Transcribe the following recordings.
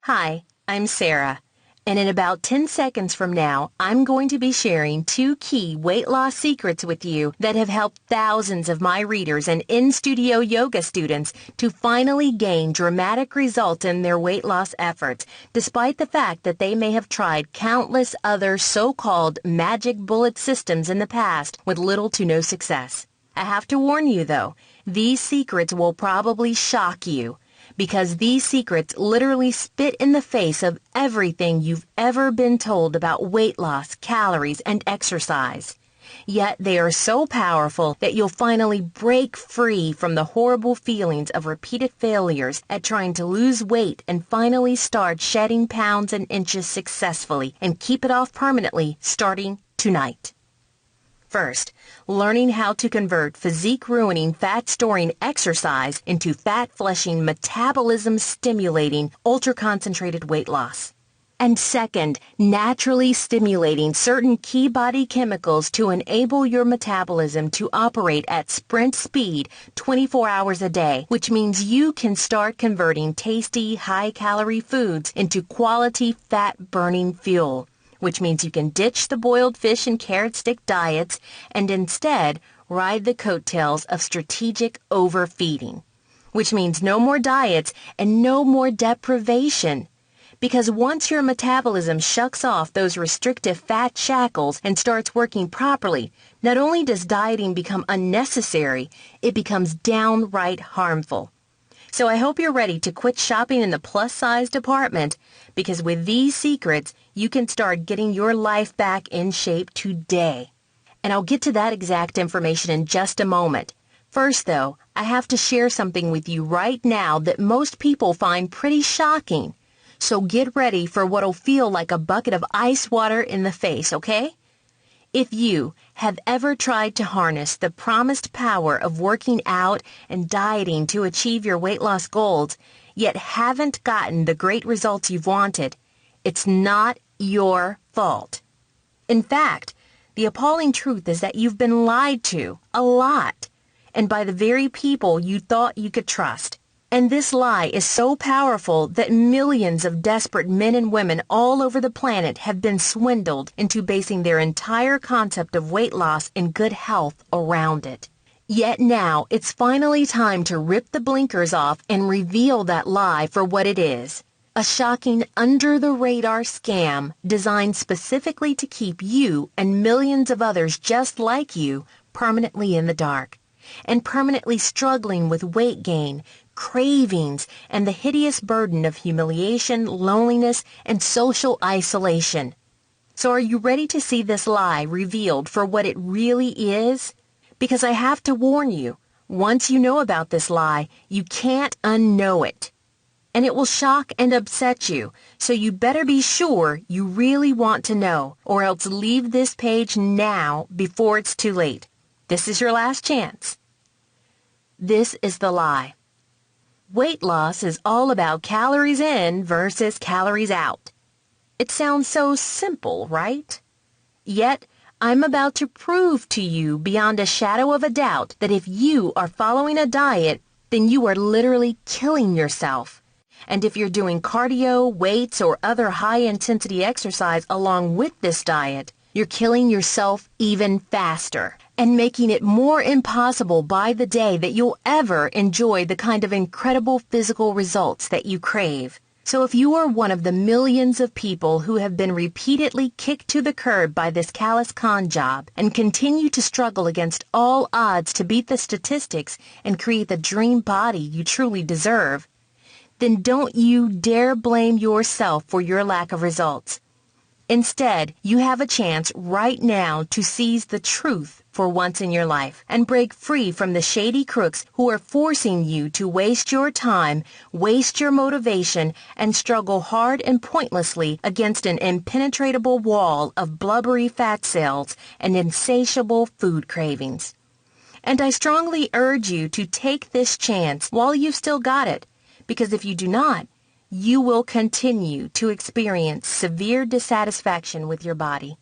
Hi, I'm Sarah, and in about 10 seconds from now, I'm going to be sharing 2 key weight loss secrets with you that have helped thousands of my readers and in-studio yoga students to finally gain dramatic results in their weight loss efforts, despite the fact that they may have tried countless other so-called magic bullet systems in the past with little to no success. I have to warn you, though, these secrets will probably shock you, because these secrets literally spit in the face of everything you've ever been told about weight loss, calories, and exercise. Yet they are so powerful that you'll finally break free from the horrible feelings of repeated failures at trying to lose weight and finally start shedding pounds and inches successfully and keep it off permanently starting tonight. First, learning how to convert physique-ruining, fat-storing exercise into fat-flushing, metabolism-stimulating, ultra-concentrated weight loss. And second, naturally stimulating certain key body chemicals to enable your metabolism to operate at sprint speed 24 hours a day, which means you can start converting tasty, high-calorie foods into quality fat-burning fuel, which means you can ditch the boiled fish and carrot stick diets and instead ride the coattails of strategic overfeeding, which means no more diets and no more deprivation. Because once your metabolism shucks off those restrictive fat shackles and starts working properly, not only does dieting become unnecessary, it becomes downright harmful. So I hope you're ready to quit shopping in the plus-size department, because with these secrets, you can start getting your life back in shape today. And I'll get to that exact information in just a moment. First, though, I have to share something with you right now that most people find pretty shocking. So get ready for what'll feel like a bucket of ice water in the face, okay? If you have ever tried to harness the promised power of working out and dieting to achieve your weight loss goals, yet haven't gotten the great results you've wanted, it's not your fault. In fact, the appalling truth is that you've been lied to a lot, and by the very people you thought you could trust. And this lie is so powerful that millions of desperate men and women all over the planet have been swindled into basing their entire concept of weight loss and good health around it. Yet now it's finally time to rip the blinkers off and reveal that lie for what it is. A shocking under-the-radar scam designed specifically to keep you and millions of others just like you permanently in the dark and permanently struggling with weight gain, cravings, and the hideous burden of humiliation, loneliness, and social isolation. So are you ready to see this lie revealed for what it really is? Because I have to warn you, once you know about this lie, you can't unknow it. And it will shock and upset you, so you better be sure you really want to know, or else leave this page now before it's too late. This is your last chance. This is the lie. Weight loss is all about calories in versus calories out. It sounds so simple, right? Yet, I'm about to prove to you beyond a shadow of a doubt that if you are following a diet, then you are literally killing yourself. And if you're doing cardio, weights, or other high-intensity exercise along with this diet, you're killing yourself even faster and making it more impossible by the day that you'll ever enjoy the kind of incredible physical results that you crave. So if you are one of the millions of people who have been repeatedly kicked to the curb by this callous con job and continue to struggle against all odds to beat the statistics and create the dream body you truly deserve, then don't you dare blame yourself for your lack of results. Instead, you have a chance right now to seize the truth for once in your life and break free from the shady crooks who are forcing you to waste your time, waste your motivation, and struggle hard and pointlessly against an impenetrable wall of blubbery fat cells and insatiable food cravings. And I strongly urge you to take this chance while you've still got it, because if you do not, you will continue to experience severe dissatisfaction with your body.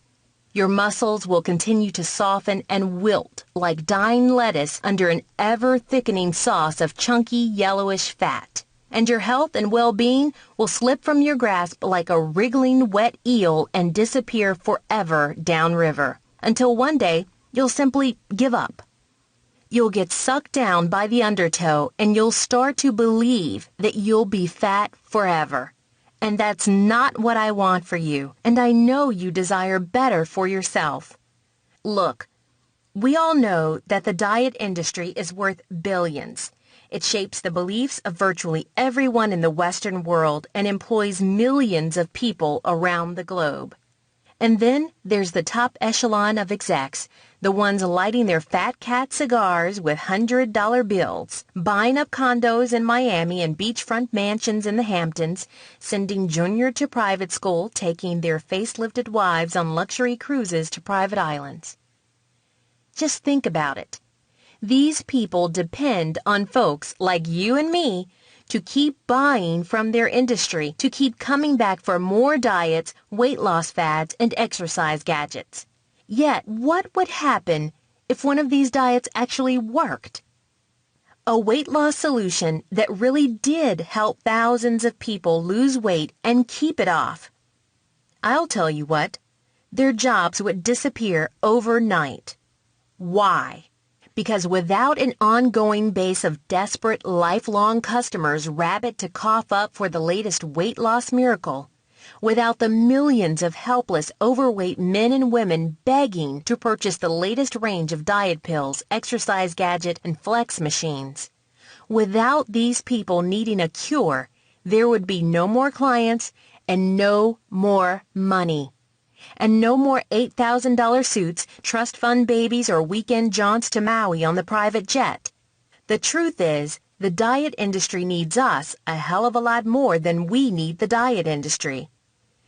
Your muscles will continue to soften and wilt like dying lettuce under an ever-thickening sauce of chunky yellowish fat. and your health and well-being will slip from your grasp like a wriggling wet eel and disappear forever downriver, until one day you'll simply give up. You'll get sucked down by the undertow, and you'll start to believe that you'll be fat forever. And that's not what I want for you, and I know you desire better for yourself. Look, we all know that the diet industry is worth billions. It shapes the beliefs of virtually everyone in the Western world and employs millions of people around the globe. And then there's the top echelon of execs, the ones lighting their fat cat cigars with $100 bills, buying up condos in Miami and beachfront mansions in the Hamptons, sending Junior to private school, taking their facelifted wives on luxury cruises to private islands. Just think about it. These people depend on folks like you and me to keep buying from their industry, to keep coming back for more diets, weight loss fads, and exercise gadgets. Yet, what would happen if one of these diets actually worked? A weight loss solution that really did help thousands of people lose weight and keep it off. I'll tell you what, their jobs would disappear overnight. Why? Because without an ongoing base of desperate, lifelong customers rabid to cough up for the latest weight loss miracle, without the millions of helpless, overweight men and women begging to purchase the latest range of diet pills, exercise gadget, and flex machines, without these people needing a cure, there would be no more clients and no more money. And no more $8,000 suits, trust fund babies, or weekend jaunts to Maui on the private jet. The truth is, the diet industry needs us a hell of a lot more than we need the diet industry.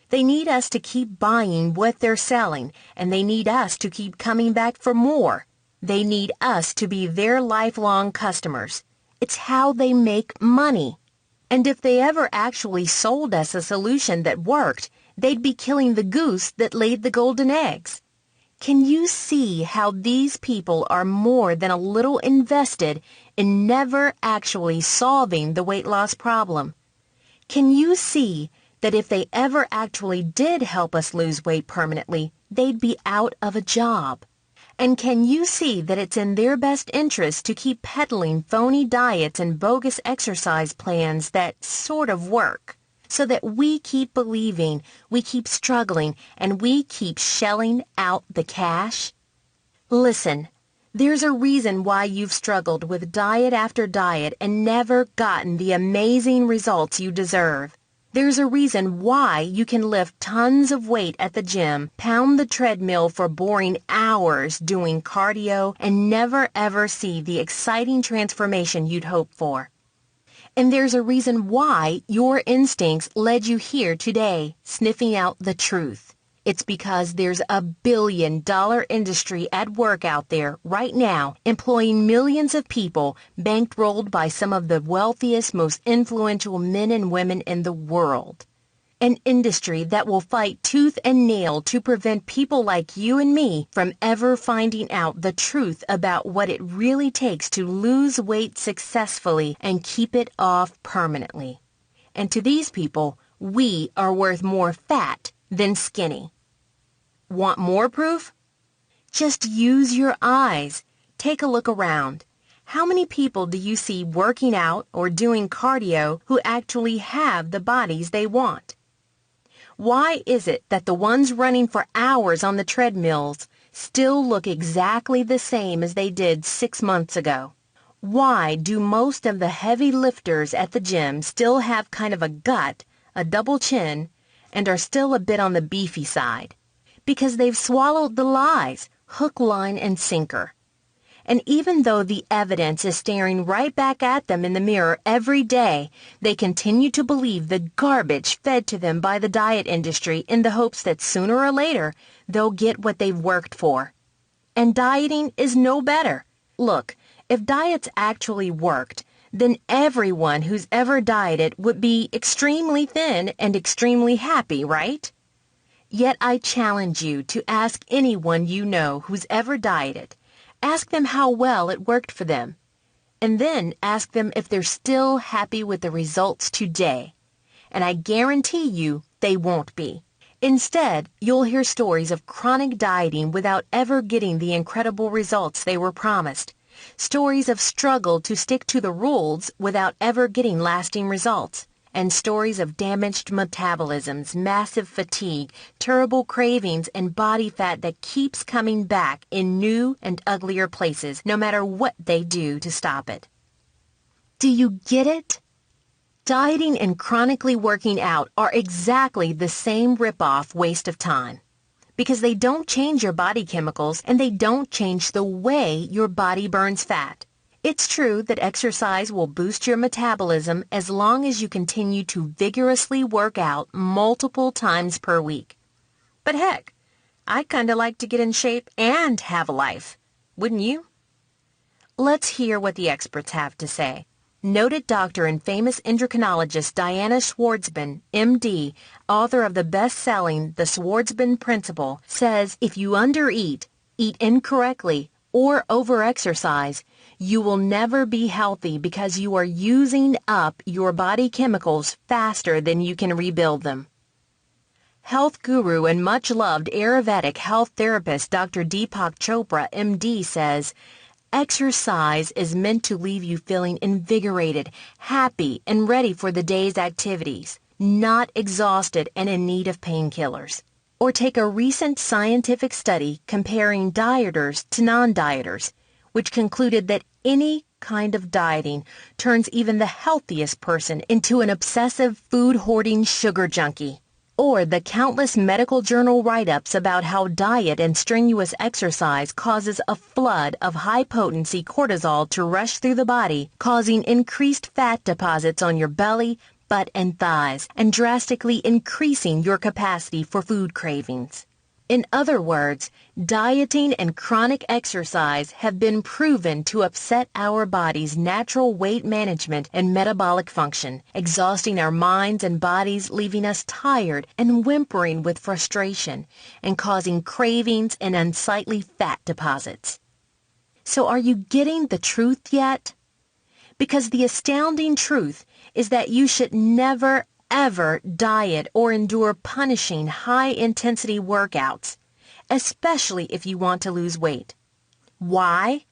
They need us to keep buying what they're selling, and they need us to keep coming back for more. They need us to be their lifelong customers. It's how they make money. And if they ever actually sold us a solution that worked, they'd be killing the goose that laid the golden eggs. Can you see how these people are more than a little invested in never actually solving the weight loss problem? Can you see that if they ever actually did help us lose weight permanently, they'd be out of a job? And can you see that it's in their best interest to keep peddling phony diets and bogus exercise plans that sort of work, so that we keep believing, we keep struggling, and we keep shelling out the cash? Listen, there's a reason why you've struggled with diet after diet and never gotten the amazing results you deserve. There's a reason why you can lift tons of weight at the gym, pound the treadmill for boring hours doing cardio, and never ever see the exciting transformation you'd hoped for. And there's a reason why your instincts led you here today, sniffing out the truth. It's because there's a billion-dollar industry at work out there right now, employing millions of people, bankrolled by some of the wealthiest, most influential men and women in the world. An industry that will fight tooth and nail to prevent people like you and me from ever finding out the truth about what it really takes to lose weight successfully and keep it off permanently. And to these people, we are worth more fat than skinny. Want more proof? Just use your eyes. Take a look around. How many people do you see working out or doing cardio who actually have the bodies they want? Why is it that the ones running for hours on the treadmills still look exactly the same as they did 6 months ago? Why do most of the heavy lifters at the gym still have kind of a gut, a double chin, and are still a bit on the beefy side? Because they've swallowed the lies, hook, line, and sinker. And even though the evidence is staring right back at them in the mirror every day, they continue to believe the garbage fed to them by the diet industry in the hopes that sooner or later they'll get what they've worked for. And dieting is no better. Look, if diets actually worked, then everyone who's ever dieted would be extremely thin and extremely happy, right? Yet I challenge you to ask anyone you know who's ever dieted. Ask them how well it worked for them. and then ask them if they're still happy with the results today. And I guarantee you they won't be. Instead, you'll hear stories of chronic dieting without ever getting the incredible results they were promised. Stories of struggle to stick to the rules without ever getting lasting results. And stories of damaged metabolisms, massive fatigue, terrible cravings, and body fat that keeps coming back in new and uglier places, no matter what they do to stop it. Do you get it? Dieting and chronically working out are exactly the same rip-off waste of time, because they don't change your body chemicals and they don't change the way your body burns fat. It's true that exercise will boost your metabolism as long as you continue to vigorously work out multiple times per week. But heck, I'd kind of like to get in shape and have a life. Wouldn't you? Let's hear what the experts have to say. Noted doctor and famous endocrinologist Diana Schwartzman, MD, author of the best-selling The Schwartzman Principle, says if you undereat, eat incorrectly, or overexercise, you will never be healthy because you are using up your body chemicals faster than you can rebuild them. Health guru and much-loved Ayurvedic health therapist Dr. Deepak Chopra, MD, says, exercise is meant to leave you feeling invigorated, happy, and ready for the day's activities, not exhausted and in need of painkillers. Or take a recent scientific study comparing dieters to non-dieters, which concluded that any kind of dieting turns even the healthiest person into an obsessive food-hoarding sugar junkie. Or the countless medical journal write-ups about how diet and strenuous exercise causes a flood of high-potency cortisol to rush through the body, causing increased fat deposits on your belly, butt, and thighs, and drastically increasing your capacity for food cravings. In other words, dieting and chronic exercise have been proven to upset our body's natural weight management and metabolic function, exhausting our minds and bodies, leaving us tired and whimpering with frustration, and causing cravings and unsightly fat deposits. So are you getting the truth yet? Because the astounding truth is that you should never, ever diet or endure punishing high-intensity workouts, especially if you want to lose weight. Why?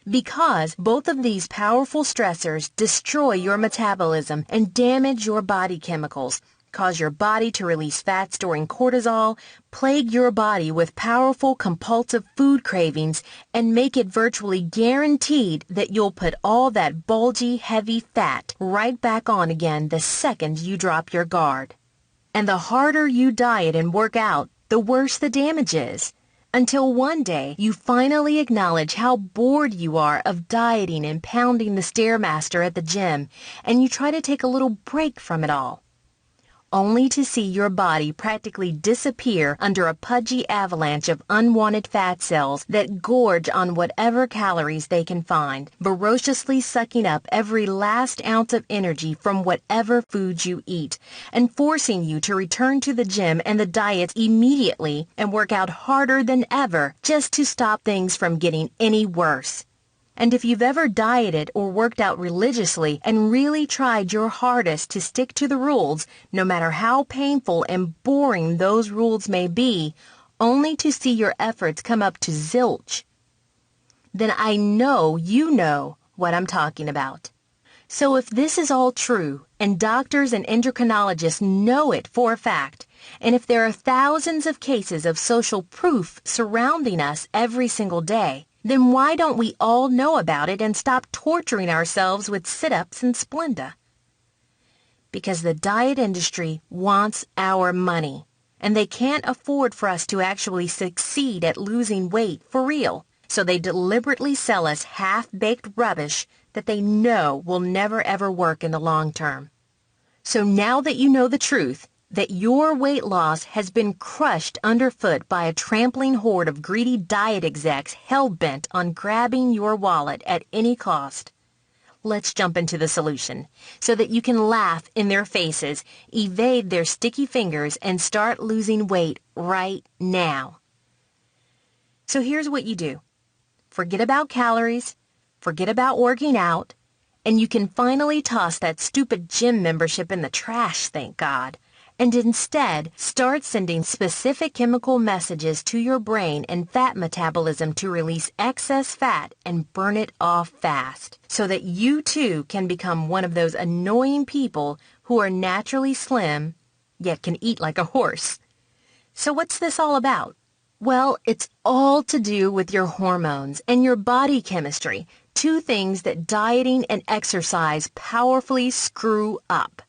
Because both of these powerful stressors destroy your metabolism and damage your body chemicals, cause your body to release fat-storing cortisol, plague your body with powerful compulsive food cravings, and make it virtually guaranteed that you'll put all that bulgy, heavy fat right back on again the second you drop your guard. And the harder you diet and work out, the worse the damage is. Until one day you finally acknowledge how bored you are of dieting and pounding the Stairmaster at the gym, and you try to take a little break from it all, only to see your body practically disappear under a pudgy avalanche of unwanted fat cells that gorge on whatever calories they can find, voraciously sucking up every last ounce of energy from whatever foods you eat, and forcing you to return to the gym and the diets immediately and work out harder than ever just to stop things from getting any worse. And if you've ever dieted or worked out religiously and really tried your hardest to stick to the rules, no matter how painful and boring those rules may be, only to see your efforts come up to zilch, then I know you know what I'm talking about. So if this is all true, and doctors and endocrinologists know it for a fact, and if there are thousands of cases of social proof surrounding us every single day, then why don't we all know about it and stop torturing ourselves with sit-ups and Splenda? Because the diet industry wants our money, and they can't afford for us to actually succeed at losing weight for real. So they deliberately sell us half-baked rubbish that they know will never ever work in the long term. So now that you know the truth, that your weight loss has been crushed underfoot by a trampling horde of greedy diet execs hell-bent on grabbing your wallet at any cost, let's jump into the solution so that you can laugh in their faces, evade their sticky fingers, and start losing weight right now. So here's what you do. Forget about calories, forget about working out, and you can finally toss that stupid gym membership in the trash, thank God, and instead start sending specific chemical messages to your brain and fat metabolism to release excess fat and burn it off fast, so that you too can become one of those annoying people who are naturally slim, yet can eat like a horse. So what's this all about? Well, it's all to do with your hormones and your body chemistry, two things that dieting and exercise powerfully screw up.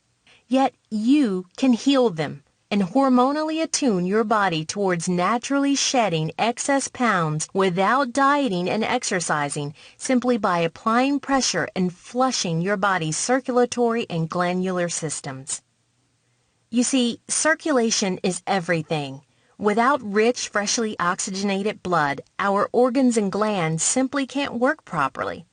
Yet you can heal them and hormonally attune your body towards naturally shedding excess pounds without dieting and exercising, simply by applying pressure and flushing your body's circulatory and glandular systems. You see, circulation is everything. Without rich, freshly oxygenated blood, our organs and glands simply can't work properly,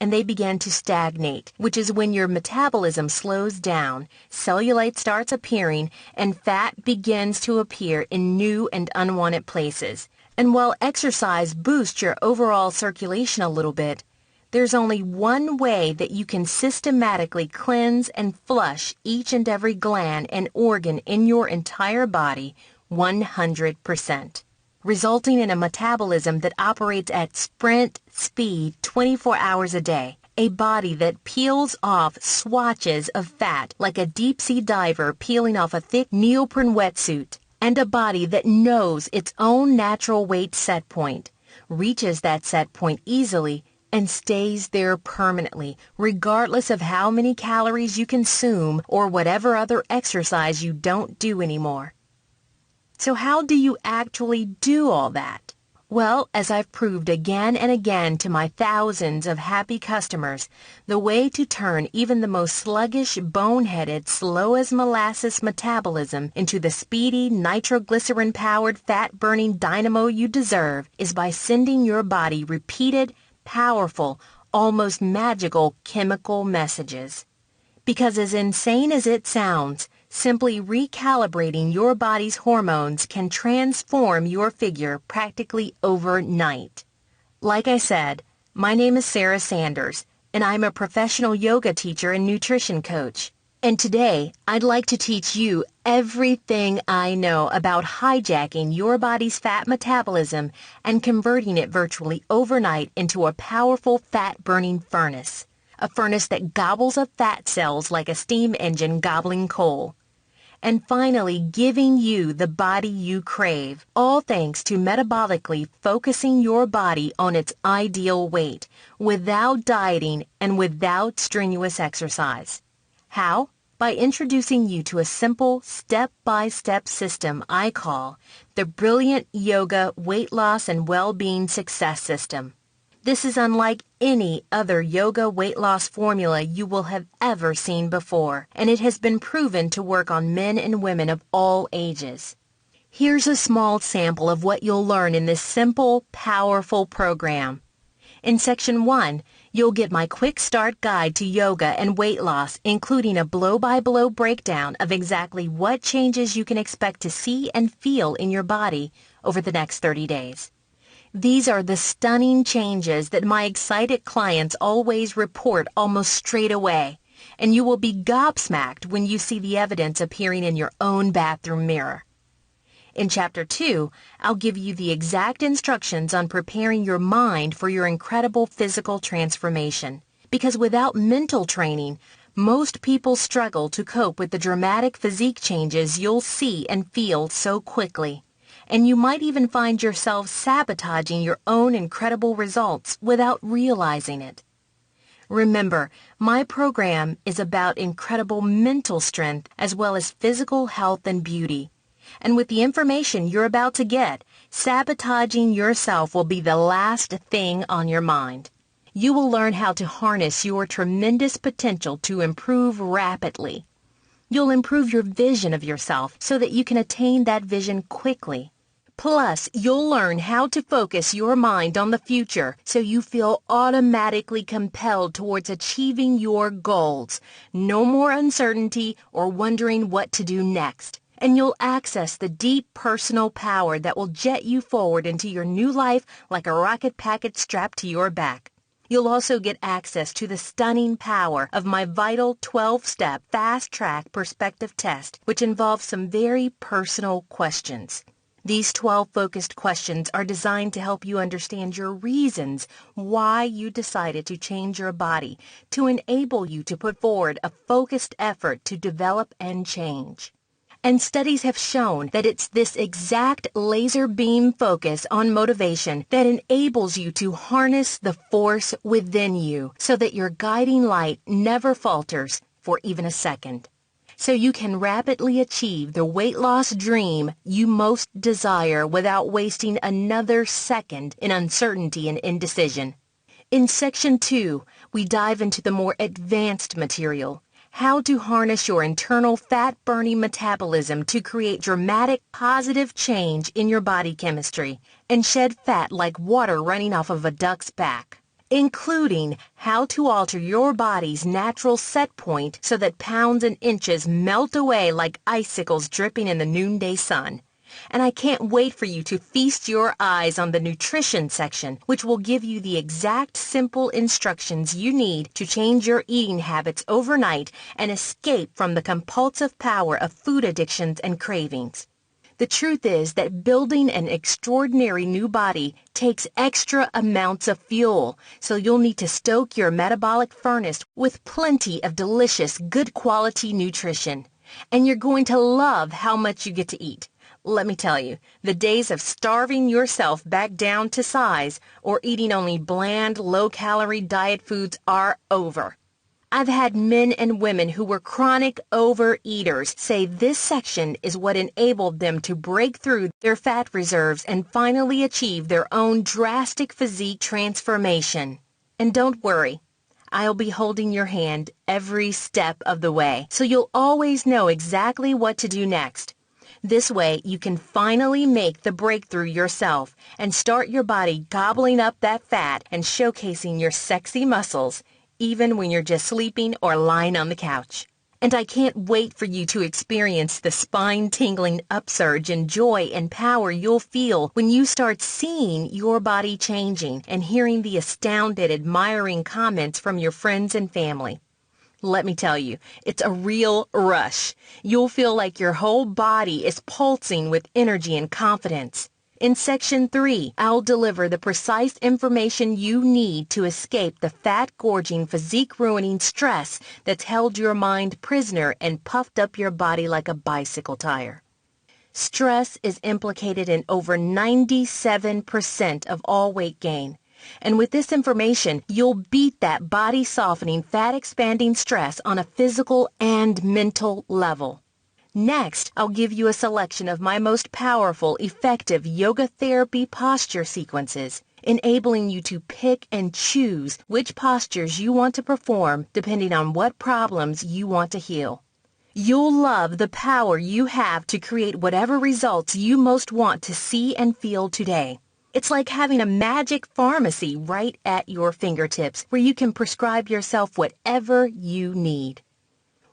and they begin to stagnate, which is when your metabolism slows down, cellulite starts appearing, and fat begins to appear in new and unwanted places. And while exercise boosts your overall circulation a little bit, there's only one way that you can systematically cleanse and flush each and every gland and organ in your entire body 100%, resulting in a metabolism that operates at sprint speed 24 hours a day, a body that peels off swatches of fat like a deep-sea diver peeling off a thick neoprene wetsuit, and a body that knows its own natural weight set point, reaches that set point easily, and stays there permanently, regardless of how many calories you consume or whatever other exercise you don't do anymore. So how do you actually do all that? Well, as I've proved again and again to my thousands of happy customers, the way to turn even the most sluggish, boneheaded, slow-as-molasses metabolism into the speedy, nitroglycerin-powered, fat-burning dynamo you deserve is by sending your body repeated, powerful, almost magical chemical messages. Because as insane as it sounds, simply recalibrating your body's hormones can transform your figure practically overnight. Like I said, my name is Sarah Sanders, and I'm a professional yoga teacher and nutrition coach. And today, I'd like to teach you everything I know about hijacking your body's fat metabolism and converting it virtually overnight into a powerful fat-burning furnace. A furnace that gobbles up fat cells like a steam engine gobbling coal. And finally giving you the body you crave, all thanks to metabolically focusing your body on its ideal weight, without dieting and without strenuous exercise. How? By introducing you to a simple step-by-step system I call the Brilliant Yoga Weight Loss and Well-Being Success System. This is unlike any other yoga weight loss formula you will have ever seen before, and it has been proven to work on men and women of all ages. Here's a small sample of what you'll learn in this simple, powerful program. In Section 1, you'll get my quick start guide to yoga and weight loss, including a blow-by-blow breakdown of exactly what changes you can expect to see and feel in your body over the next 30 days. These are the stunning changes that my excited clients always report almost straight away, and you will be gobsmacked when you see the evidence appearing in your own bathroom mirror. In Chapter 2, I'll give you the exact instructions on preparing your mind for your incredible physical transformation, because without mental training, most people struggle to cope with the dramatic physique changes you'll see and feel so quickly. And you might even find yourself sabotaging your own incredible results without realizing it. Remember, my program is about incredible mental strength as well as physical health and beauty. And with the information you're about to get, sabotaging yourself will be the last thing on your mind. You will learn how to harness your tremendous potential to improve rapidly. You'll improve your vision of yourself so that you can attain that vision quickly. Plus, you'll learn how to focus your mind on the future so you feel automatically compelled towards achieving your goals. No more uncertainty or wondering what to do next. And you'll access the deep personal power that will jet you forward into your new life like a rocket package strapped to your back. You'll also get access to the stunning power of my vital 12-step fast-track perspective test, which involves some very personal questions. These 12 focused questions are designed to help you understand your reasons why you decided to change your body, to enable you to put forward a focused effort to develop and change. And studies have shown that it's this exact laser beam focus on motivation that enables you to harness the force within you so that your guiding light never falters for even a second. So you can rapidly achieve the weight loss dream you most desire without wasting another second in uncertainty and indecision. In Section 2, we dive into the more advanced material, how to harness your internal fat-burning metabolism to create dramatic positive change in your body chemistry and shed fat like water running off of a duck's back, including how to alter your body's natural set point so that pounds and inches melt away like icicles dripping in the noonday sun. And I can't wait for you to feast your eyes on the nutrition section, which will give you the exact simple instructions you need to change your eating habits overnight and escape from the compulsive power of food addictions and cravings. The truth is that building an extraordinary new body takes extra amounts of fuel, so you'll need to stoke your metabolic furnace with plenty of delicious, good quality nutrition. And you're going to love how much you get to eat. Let me tell you, the days of starving yourself back down to size or eating only bland, low-calorie diet foods are over. I've had men and women who were chronic overeaters say this section is what enabled them to break through their fat reserves and finally achieve their own drastic physique transformation. And don't worry, I'll be holding your hand every step of the way, so you'll always know exactly what to do next. This way, you can finally make the breakthrough yourself and start your body gobbling up that fat and showcasing your sexy muscles, even when you're just sleeping or lying on the couch. And I can't wait for you to experience the spine-tingling upsurge in joy and power you'll feel when you start seeing your body changing and hearing the astounded, admiring comments from your friends and family. Let me tell you, it's a real rush. You'll feel like your whole body is pulsing with energy and confidence. In Section 3, I'll deliver the precise information you need to escape the fat-gorging, physique-ruining stress that's held your mind prisoner and puffed up your body like a bicycle tire. Stress is implicated in over 97% of all weight gain. And with this information, you'll beat that body-softening, fat-expanding stress on a physical and mental level. Next, I'll give you a selection of my most powerful, effective yoga therapy posture sequences, enabling you to pick and choose which postures you want to perform depending on what problems you want to heal. You'll love the power you have to create whatever results you most want to see and feel today. It's like having a magic pharmacy right at your fingertips where you can prescribe yourself whatever you need.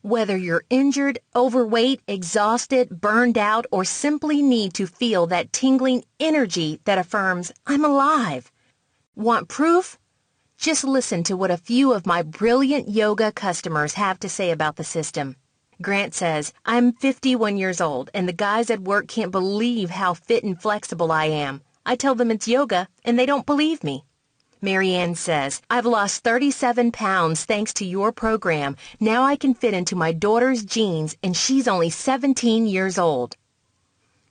Whether you're injured, overweight, exhausted, burned out, or simply need to feel that tingling energy that affirms, I'm alive. Want proof? Just listen to what a few of my brilliant yoga customers have to say about the system. Grant says, I'm 51 years old, and the guys at work can't believe how fit and flexible I am. I tell them it's yoga, and they don't believe me. Marianne says, I've lost 37 pounds thanks to your program. Now I can fit into my daughter's jeans, and she's only 17 years old.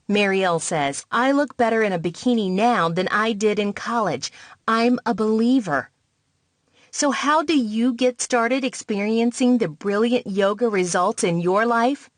Marielle says, I look better in a bikini now than I did in college. I'm a believer. So how do you get started experiencing the brilliant yoga results in your life?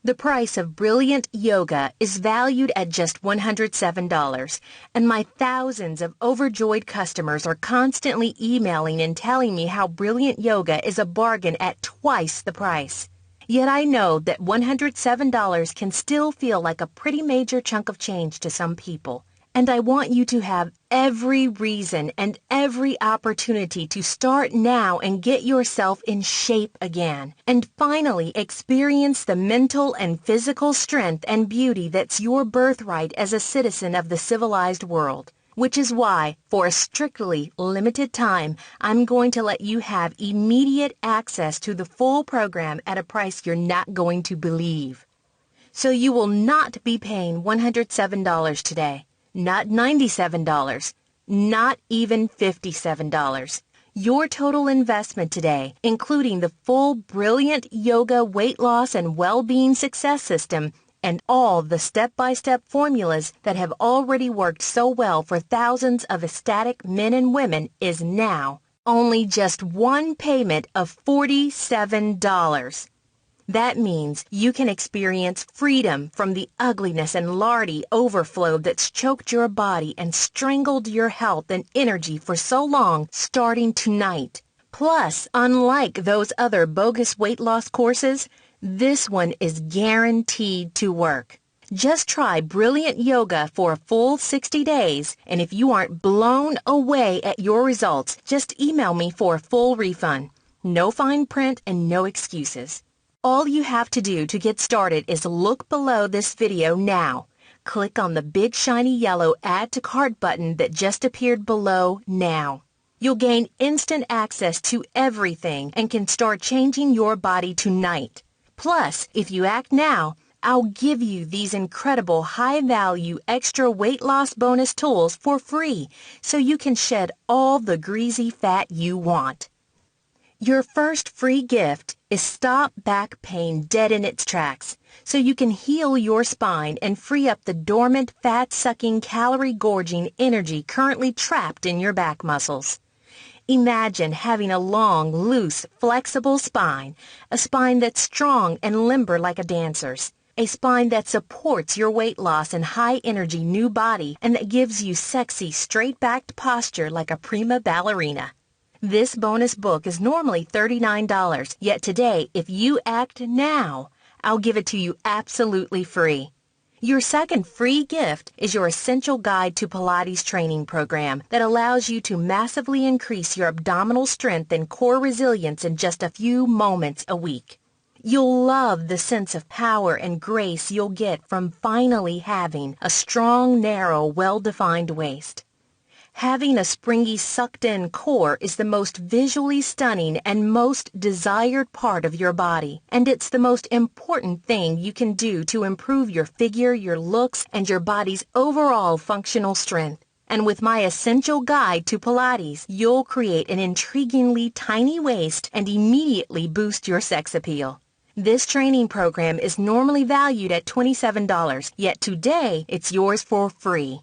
The price of brilliant yoga is valued at just $107, and my thousands of overjoyed customers are constantly emailing and telling me how brilliant yoga is a bargain at twice the price. Yet I know that $107 can still feel like a pretty major chunk of change to some people. And I want you to have every reason and every opportunity to start now and get yourself in shape again, and finally experience the mental and physical strength and beauty that's your birthright as a citizen of the civilized world. which is why, for a strictly limited time, I'm going to let you have immediate access to the full program at a price you're not going to believe. So you will not be paying $107 today, not $97, not even $57. Your total investment today, including the full Brilliant Yoga Weight Loss and Well-Being Success System, and all the step-by-step formulas that have already worked so well for thousands of ecstatic men and women, is now only just one payment of $47. That means you can experience freedom from the ugliness and lardy overflow that's choked your body and strangled your health and energy for so long, starting tonight. Plus, unlike those other bogus weight loss courses, this one is guaranteed to work. Just try Brilliant Yoga for a full 60 days, and if you aren't blown away at your results, just email me for a full refund. No fine print and no excuses. All you have to do to get started is look below this video now. Click on the big shiny yellow Add to Cart button that just appeared below now. You'll gain instant access to everything and can start changing your body tonight. Plus, if you act now, I'll give you these incredible high-value extra weight loss bonus tools for free so you can shed all the greasy fat you want. Your first free gift is Stop Back Pain Dead in Its Tracks so you can heal your spine and free up the dormant, fat-sucking, calorie-gorging energy currently trapped in your back muscles. Imagine having a long, loose, flexible spine, a spine that's strong and limber like a dancer's, a spine that supports your weight loss and high-energy new body and that gives you sexy, straight-backed posture like a prima ballerina. This bonus book is normally $39, yet today, if you act now, I'll give it to you absolutely free. Your second free gift is your Essential Guide to Pilates training program that allows you to massively increase your abdominal strength and core resilience in just a few moments a week. You'll love the sense of power and grace you'll get from finally having a strong, narrow, well-defined waist. Having a springy, sucked-in core is the most visually stunning and most desired part of your body, and it's the most important thing you can do to improve your figure, your looks, and your body's overall functional strength. And with my Essential Guide to Pilates, you'll create an intriguingly tiny waist and immediately boost your sex appeal. This training program is normally valued at $27, yet today it's yours for free.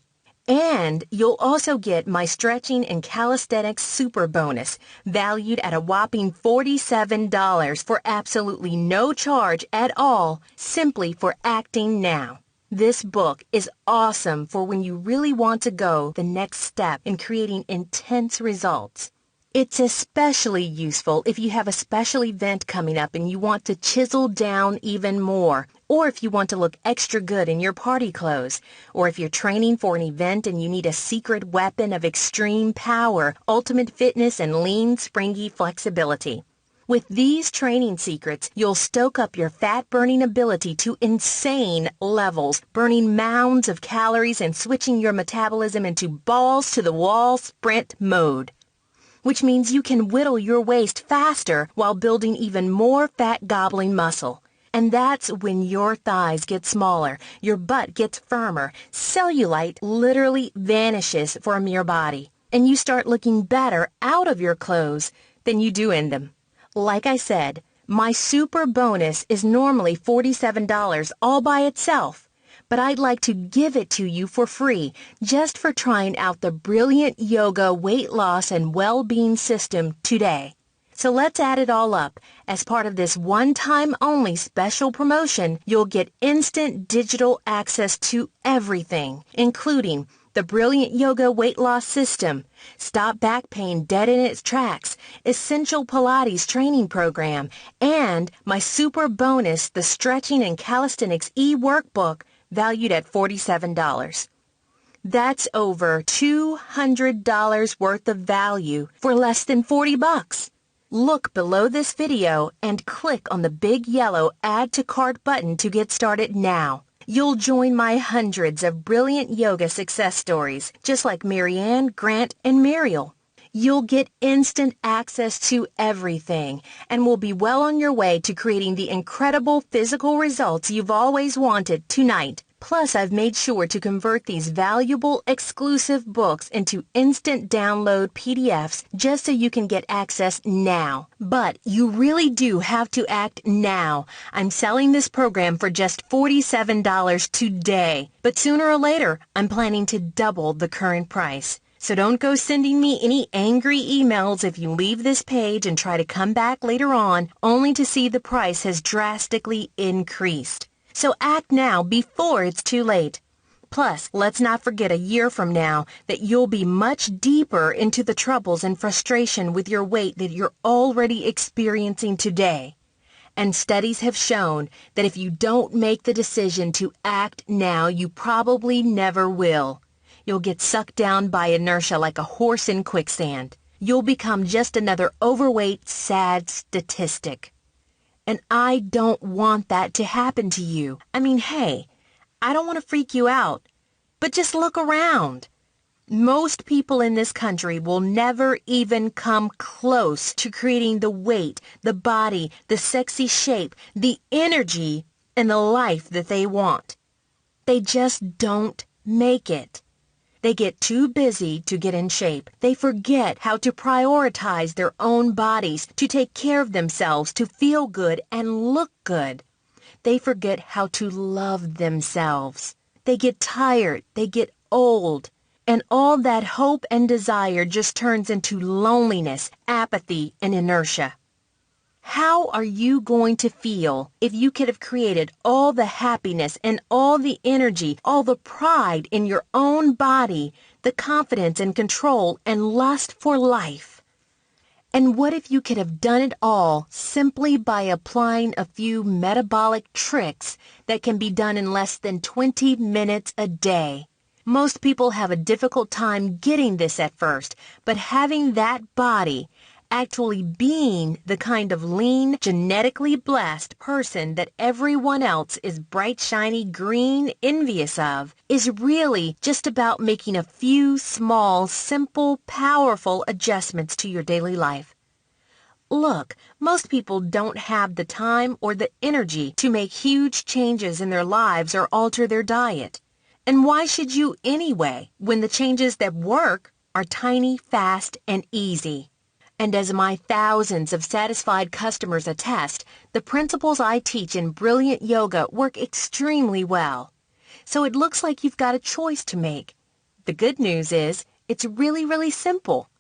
And you'll also get my Stretching and Calisthenics Super Bonus, valued at a whopping $47 for absolutely no charge at all, simply for acting now. This book is awesome for when you really want to go the next step in creating intense results. It's especially useful if you have a special event coming up and you want to chisel down even more, or if you want to look extra good in your party clothes, or if you're training for an event and you need a secret weapon of extreme power, ultimate fitness, and lean, springy flexibility. With these training secrets, you'll stoke up your fat-burning ability to insane levels, burning mounds of calories and switching your metabolism into balls-to-the-wall sprint mode. Which means you can whittle your waist faster while building even more fat-gobbling muscle. And that's when your thighs get smaller, your butt gets firmer, cellulite literally vanishes from your body, and you start looking better out of your clothes than you do in them. Like I said, my super bonus is normally $47 all by itself. But I'd like to give it to you for free, just for trying out the Brilliant Yoga Weight Loss and Well-Being System today. So let's add it all up. As part of this one-time only special promotion, you'll get instant digital access to everything, including the Brilliant Yoga Weight Loss System, Stop Back Pain Dead in Its Tracks, Essential Pilates Training Program, and my super bonus, the Stretching and Calisthenics e-workbook, valued at $47. That's over $200 worth of value for less than $40. Look below this video and click on the big yellow Add to Cart button to get started now. You'll join my hundreds of brilliant yoga success stories, just like Marianne, Grant, and Mariel. You'll get instant access to everything and will be well on your way to creating the incredible physical results you've always wanted tonight. Plus, I've made sure to convert these valuable, exclusive books into instant download PDFs just so you can get access now. But you really do have to act now. I'm selling this program for just $47 today. But sooner or later, I'm planning to double the current price. So don't go sending me any angry emails if you leave this page and try to come back later on only to see the price has drastically increased. So act now before it's too late. Plus, let's not forget a year from now that you'll be much deeper into the troubles and frustration with your weight that you're already experiencing today. And studies have shown that if you don't make the decision to act now, you probably never will. You'll get sucked down by inertia like a horse in quicksand. You'll become just another overweight, sad statistic. And I don't want that to happen to you. I mean, hey, I don't want to freak you out, but just look around. Most people in this country will never even come close to creating the weight, the body, the sexy shape, the energy, and the life that they want. They just don't make it. They get too busy to get in shape. They forget how to prioritize their own bodies, to take care of themselves, to feel good and look good. They forget how to love themselves. They get tired. They get old. And all that hope and desire just turns into loneliness, apathy, and inertia. How are you going to feel if you could have created all the happiness and all the energy, all the pride in your own body, the confidence and control and lust for life? And what if you could have done it all simply by applying a few metabolic tricks that can be done in less than 20 minutes a day? Most people have a difficult time getting this at first, but having that body, actually being the kind of lean, genetically blessed person that everyone else is bright, shiny, green, envious of, is really just about making a few small, simple, powerful adjustments to your daily life. Look, most people don't have the time or the energy to make huge changes in their lives or alter their diet. And why should you anyway, when the changes that work are tiny, fast, and easy? And as my thousands of satisfied customers attest, the principles I teach in Brilliant Yoga work extremely well. So it looks like you've got a choice to make. The good news is, it's really, really simple.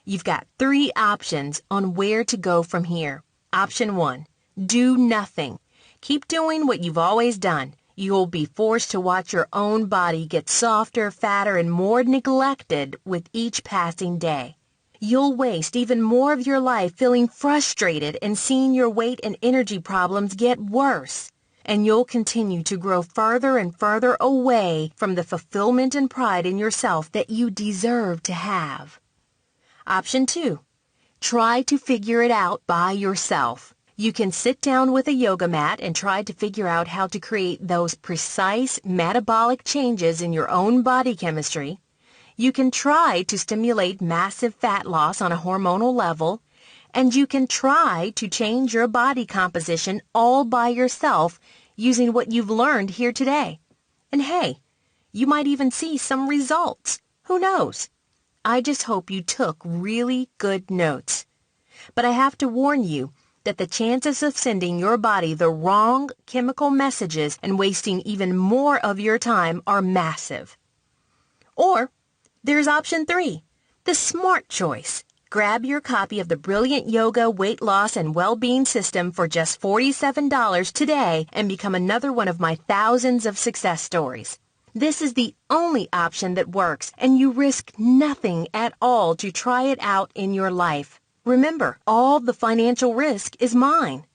You've got 3 options on where to go from here. Option 1, do nothing. Keep doing what you've always done. You'll be forced to watch your own body get softer, fatter, and more neglected with each passing day. You'll waste even more of your life feeling frustrated and seeing your weight and energy problems get worse. And you'll continue to grow further and further away from the fulfillment and pride in yourself that you deserve to have. Option 2, try to figure it out by yourself. You can sit down with a yoga mat and try to figure out how to create those precise metabolic changes in your own body chemistry. You can try to stimulate massive fat loss on a hormonal level, and you can try to change your body composition all by yourself using what you've learned here today. And hey, you might even see some results. Who knows? I just hope you took really good notes. But I have to warn you that the chances of sending your body the wrong chemical messages and wasting even more of your time are massive. Or there's option 3, the smart choice. Grab your copy of the Brilliant Yoga Weight Loss and Well-Being System for just $47 today and become another one of my thousands of success stories. This is the only option that works, and you risk nothing at all to try it out in your life. Remember, all the financial risk is mine.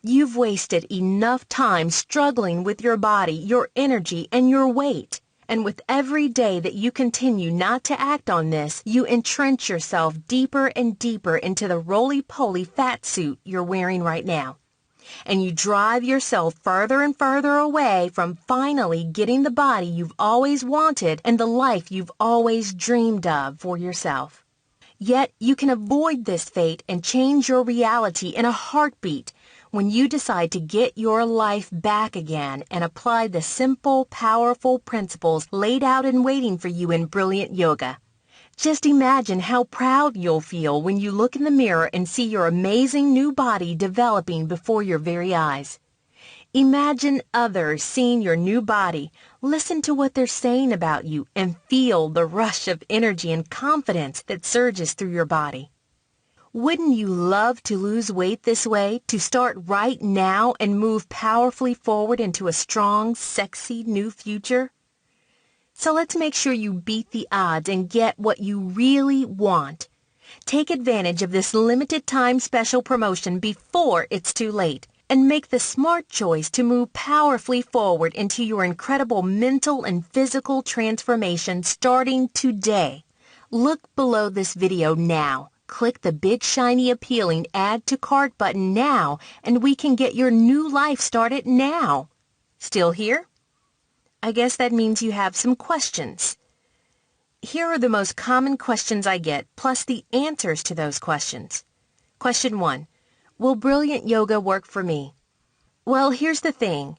You've wasted enough time struggling with your body, your energy, and your weight. And with every day that you continue not to act on this, you entrench yourself deeper and deeper into the roly-poly fat suit you're wearing right now. And you drive yourself further and further away from finally getting the body you've always wanted and the life you've always dreamed of for yourself. Yet you can avoid this fate and change your reality in a heartbeat when you decide to get your life back again and apply the simple, powerful principles laid out and waiting for you in Brilliant Yoga. Just imagine how proud you'll feel when you look in the mirror and see your amazing new body developing before your very eyes. Imagine others seeing your new body, listen to what they're saying about you, and feel the rush of energy and confidence that surges through your body. Wouldn't you love to lose weight this way, to start right now and move powerfully forward into a strong, sexy new future? So let's make sure you beat the odds and get what you really want. Take advantage of this limited time special promotion before it's too late and make the smart choice to move powerfully forward into your incredible mental and physical transformation starting today. Look below this video now. Click the big shiny appealing Add to Cart button now and we can get your new life started now. Still here? I guess that means you have some questions. Here are the most common questions I get, plus the answers to those questions. Question 1. Will Brilliant Yoga work for me? Well, here's the thing.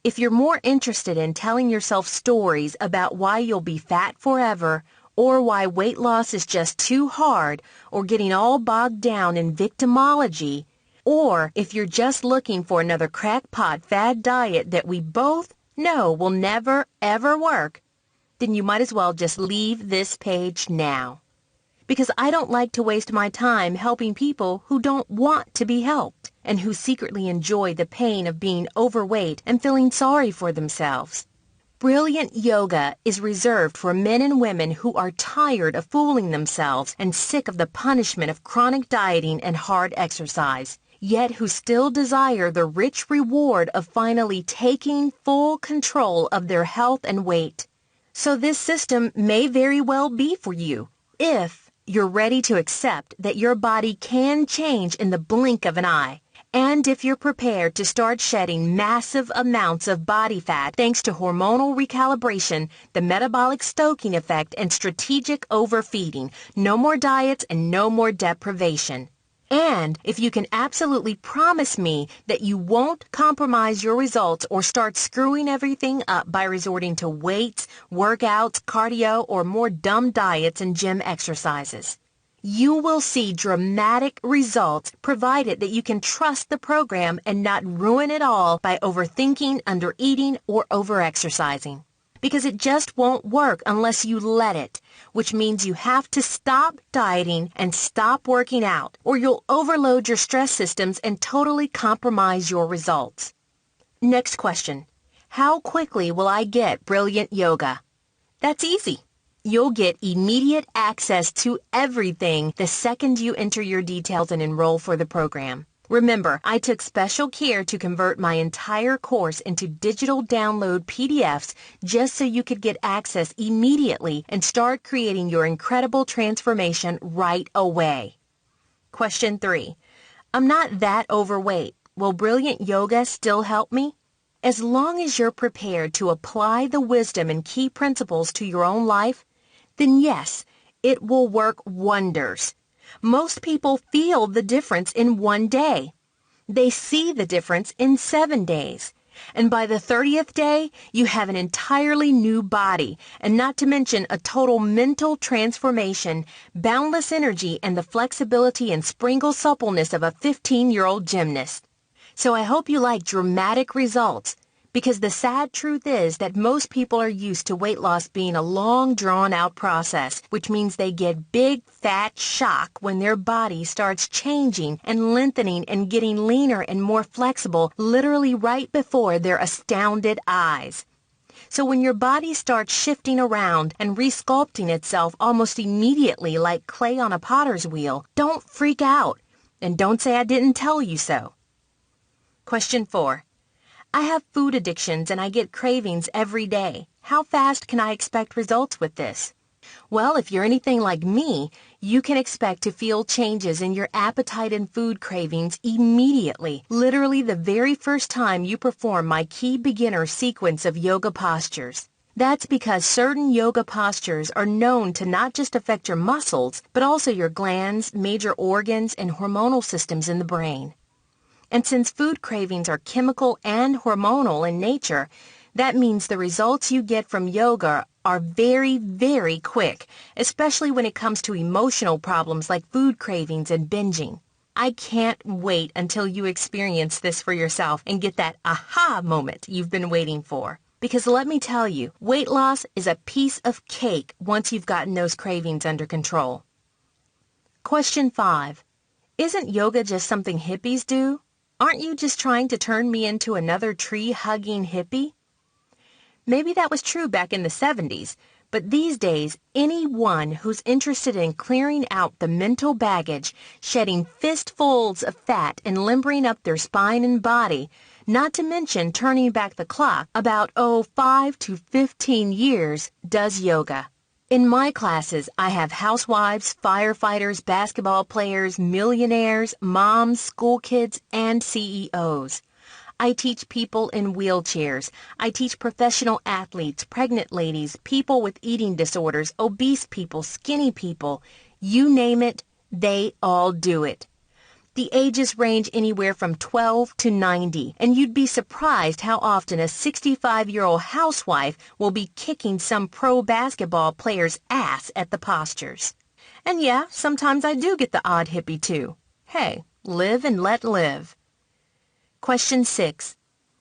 If you're more interested in telling yourself stories about why you'll be fat forever, or why weight loss is just too hard, or getting all bogged down in victimology, or if you're just looking for another crackpot fad diet that we both know will never, ever work, then you might as well just leave this page now. Because I don't like to waste my time helping people who don't want to be helped and who secretly enjoy the pain of being overweight and feeling sorry for themselves. Brilliant Yoga is reserved for men and women who are tired of fooling themselves and sick of the punishment of chronic dieting and hard exercise, yet who still desire the rich reward of finally taking full control of their health and weight. So this system may very well be for you, if you're ready to accept that your body can change in the blink of an eye, and if you're prepared to start shedding massive amounts of body fat thanks to hormonal recalibration, the metabolic stoking effect, and strategic overfeeding. No more diets and no more deprivation. And if you can absolutely promise me that you won't compromise your results or start screwing everything up by resorting to weights, workouts, cardio, or more dumb diets and gym exercises. You will see dramatic results provided that you can trust the program and not ruin it all by overthinking, undereating, or overexercising. Because it just won't work unless you let it, which means you have to stop dieting and stop working out, or you'll overload your stress systems and totally compromise your results. Next question. How quickly will I get Brilliant Yoga? That's easy. You'll get immediate access to everything the second you enter your details and enroll for the program. Remember, I took special care to convert my entire course into digital download PDFs just so you could get access immediately and start creating your incredible transformation right away. Question 3. I'm not that overweight. Will Brilliant Yoga still help me? As long as you're prepared to apply the wisdom and key principles to your own life, then yes, it will work wonders. Most people feel the difference in one day. They see the difference in 7 days. And by the 30th day, you have an entirely new body, and not to mention a total mental transformation, boundless energy, and the flexibility and springle suppleness of a 15-year-old gymnast. So I hope you like dramatic results, because the sad truth is that most people are used to weight loss being a long, drawn-out process, which means they get big, fat shock when their body starts changing and lengthening and getting leaner and more flexible literally right before their astounded eyes. So when your body starts shifting around and resculpting itself almost immediately like clay on a potter's wheel, don't freak out, and don't say I didn't tell you so. Question 4. I have food addictions and I get cravings every day. How fast can I expect results with this? Well, if you're anything like me, you can expect to feel changes in your appetite and food cravings immediately, literally the very first time you perform my key beginner sequence of yoga postures. That's because certain yoga postures are known to not just affect your muscles, but also your glands, major organs, and hormonal systems in the brain. And since food cravings are chemical and hormonal in nature, that means the results you get from yoga are very, very quick, especially when it comes to emotional problems like food cravings and binging. I can't wait until you experience this for yourself and get that aha moment you've been waiting for. Because let me tell you, weight loss is a piece of cake once you've gotten those cravings under control. Question 5. Isn't yoga just something hippies do? Aren't you just trying to turn me into another tree-hugging hippie? Maybe that was true back in the 70s, but these days, anyone who's interested in clearing out the mental baggage, shedding fistfuls of fat, and limbering up their spine and body, not to mention turning back the clock about, 5 to 15 years, does yoga. In my classes, I have housewives, firefighters, basketball players, millionaires, moms, school kids, and CEOs. I teach people in wheelchairs. I teach professional athletes, pregnant ladies, people with eating disorders, obese people, skinny people. You name it, they all do it. The ages range anywhere from 12 to 90, and you'd be surprised how often a 65-year-old housewife will be kicking some pro basketball player's ass at the postures. And yeah, sometimes I do get the odd hippie too. Hey, live and let live. Question 6.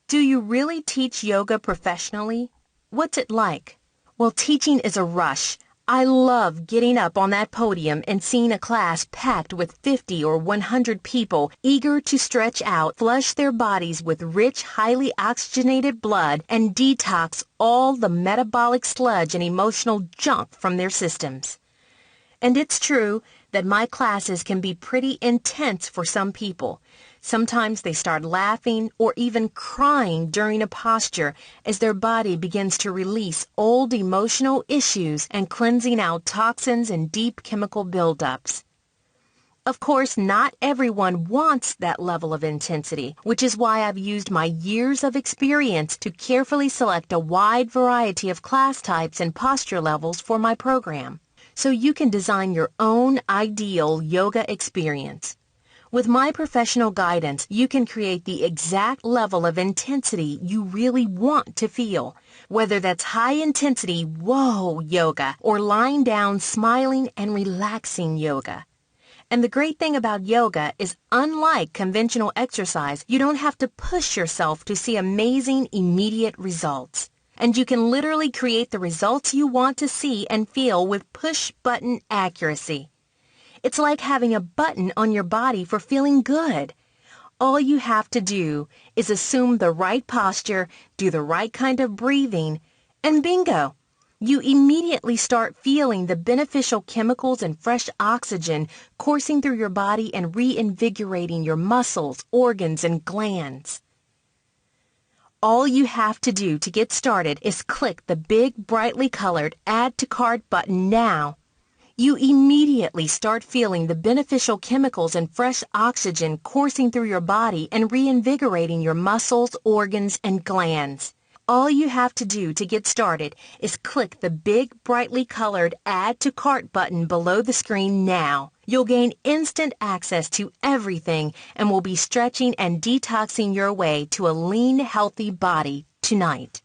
Do you really teach yoga professionally? What's it like? Well, teaching is a rush. I love getting up on that podium and seeing a class packed with 50 or 100 people eager to stretch out, flush their bodies with rich, highly oxygenated blood, and detox all the metabolic sludge and emotional junk from their systems. And it's true that my classes can be pretty intense for some people. Sometimes they start laughing or even crying during a posture as their body begins to release old emotional issues and cleansing out toxins and deep chemical buildups. Of course, not everyone wants that level of intensity, which is why I've used my years of experience to carefully select a wide variety of class types and posture levels for my program, so you can design your own ideal yoga experience. With my professional guidance, you can create the exact level of intensity you really want to feel, whether that's high-intensity, whoa yoga, or lying down, smiling, and relaxing yoga. And the great thing about yoga is, unlike conventional exercise, you don't have to push yourself to see amazing, immediate results. And you can literally create the results you want to see and feel with push-button accuracy. It's like having a button on your body for feeling good. All you have to do is assume the right posture, do the right kind of breathing, and bingo! You immediately start feeling the beneficial chemicals and fresh oxygen coursing through your body and reinvigorating your muscles, organs, and glands. All you have to do to get started is click the big, brightly colored Add to Cart button now. You immediately start feeling the beneficial chemicals and fresh oxygen coursing through your body and reinvigorating your muscles, organs, and glands. All you have to do to get started is click the big, brightly colored Add to Cart button below the screen now. You'll gain instant access to everything and will be stretching and detoxing your way to a lean, healthy body tonight.